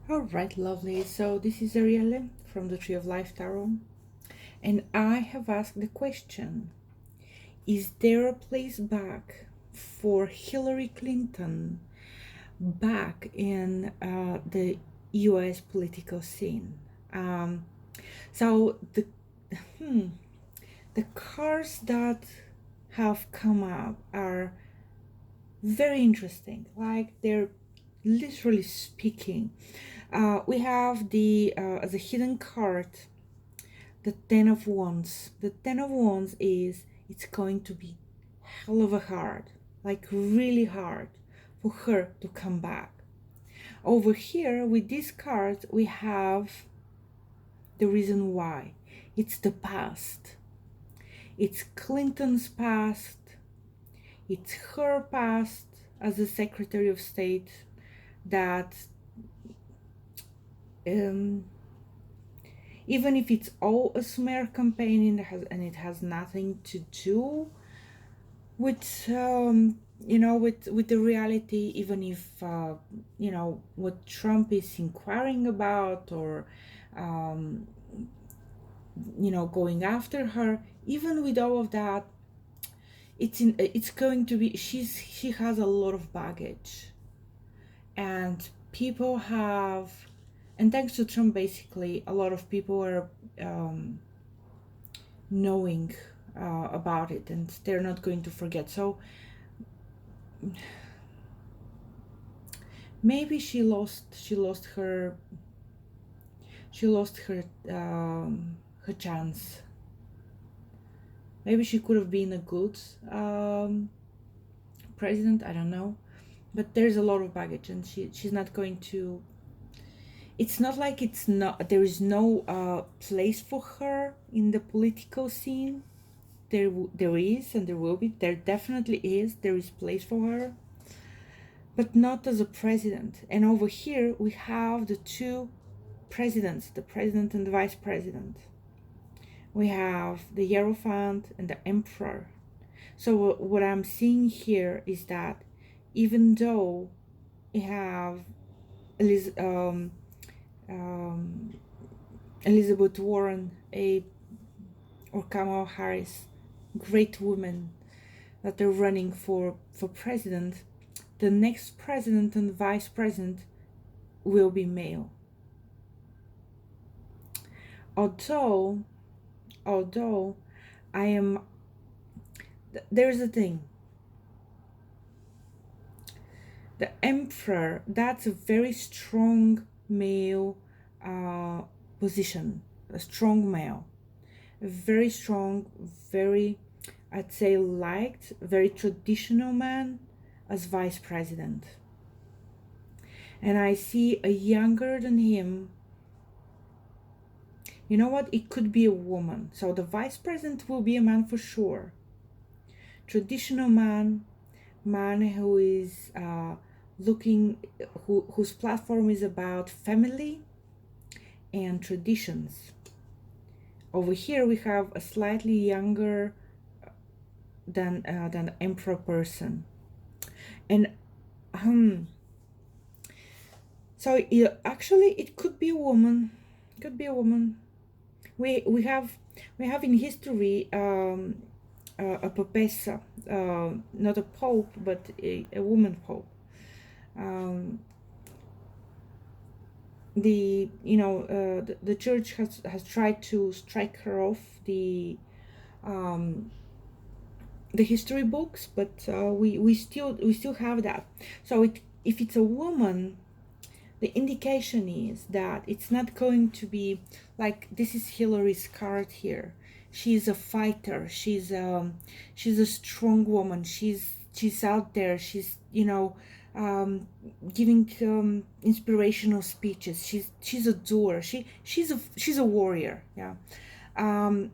All right, lovely. So this is Arielle from the Tree of Life Tarot, and I have asked the question: is there a place back for Hillary Clinton back in the U.S. political scene? Um, so hmm, the cards that have come up are very interesting. Like they're literally speaking. We have the as a hidden card the Ten of Wands. The Ten of Wands is it's going to be hell of a hard, like really hard for her to come back. Over here with this card we have the reason why. It's the past. It's Clinton's past. It's her past as a Secretary of State that um, even if it's all a smear campaign and it has nothing to do with with the reality, even if what Trump is inquiring about or um, going after her, even with all of that, it's going to be she has a lot of baggage, and people have, and thanks to Trump basically a lot of people are um, knowing about it, and they're not going to forget. So maybe she lost her chance. Maybe she could have been a good president, I don't know, but there's a lot of baggage, and she's not going to. It's not like it's not there is no place for her in the political scene. There is, and there will be. There definitely is. There is place for her, but not as a president. And over here we have the two presidents, the president and the vice president. We have the Hierophant and the Emperor. So what I'm seeing here is that even though we have Eliz- um, um, Elizabeth Warren, or Kamala Harris, great women that are running for president, the next president and vice president will be male. Although I am, there's a thing. The Emperor, that's a very strong male position, a strong male, a very strong, very, I'd say, liked, very traditional man as vice president. And I see a younger than him. You know what? It could be a woman. So the vice president will be a man for sure. Traditional man, man who is whose platform is about family and traditions. Over here we have a slightly younger than emperor person, and so yeah, actually it could be a woman. Could be a woman. We have in history a papessa, not a pope, but a woman pope. Um, the church has tried to strike her off um, the history books, but we still have that. So if it's a woman, the indication is that it's not going to be like this is Hillary's card here. She's a fighter. She's a strong woman. She's out there. She's giving inspirational speeches. She's a doer. She's a warrior. Yeah. Um,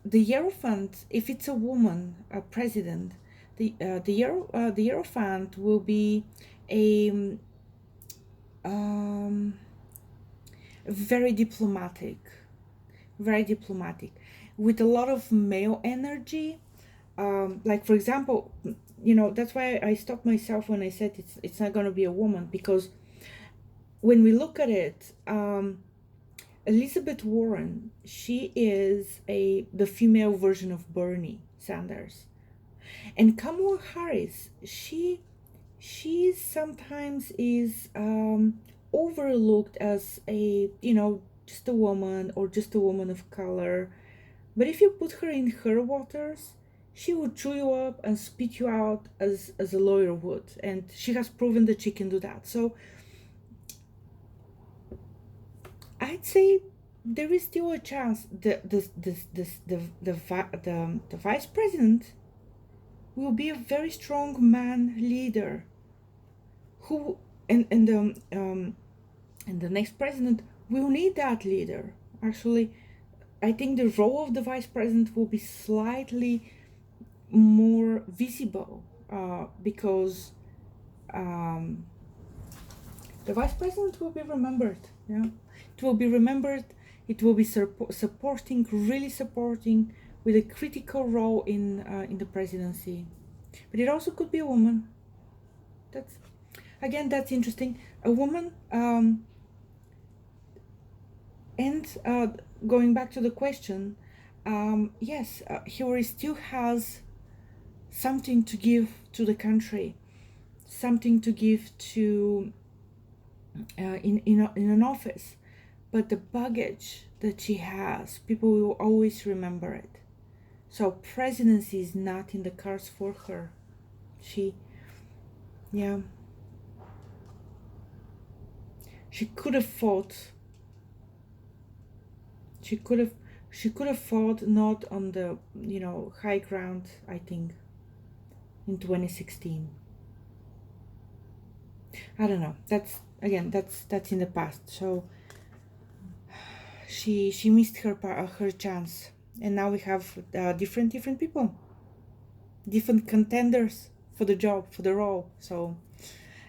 the Hierophant, if it's a woman, a president, the Hierophant will be a um, very diplomatic, with a lot of male energy. Like for example, that's why I stopped myself when I said it's not going to be a woman, because when we look at it, Elizabeth Warren, she is the female version of Bernie Sanders. And Kamala Harris, she sometimes is overlooked as just a woman or just a woman of color. But if you put her in her waters, she would chew you up and spit you out as a lawyer would. And she has proven that she can do that. So I'd say there is still a chance the vice president will be a very strong man leader who and the next president will need that leader. Actually, I think the role of the vice president will be slightly more visible because the vice president will be remembered. Yeah, it will be remembered. It will be supporting, really supporting, with a critical role in the presidency. But it also could be a woman. That's interesting. A woman. And going back to the question, yes, Hillary still has something to give to the country, something to give to in an office. But the baggage that she has, people will always remember it. So presidency is not in the cards for her. She could have fought. She could have fought not on the high ground, I think, in 2016. I don't know. That's in the past. So she missed her chance, and now we have different people, different contenders for the job, for the role. So,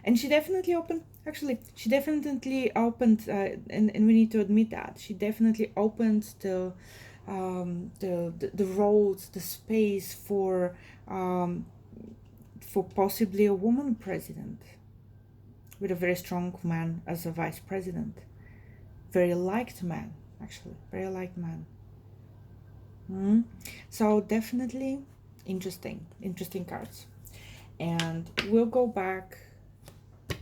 and she definitely opened. Actually, she definitely opened, and we need to admit that she definitely opened the roads, the space for possibly a woman president, with a very strong man as a vice president, very liked man, actually, very liked man. So definitely interesting cards, and we'll go back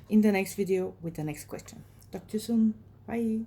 in the next video with the next question. Talk to you soon. Bye.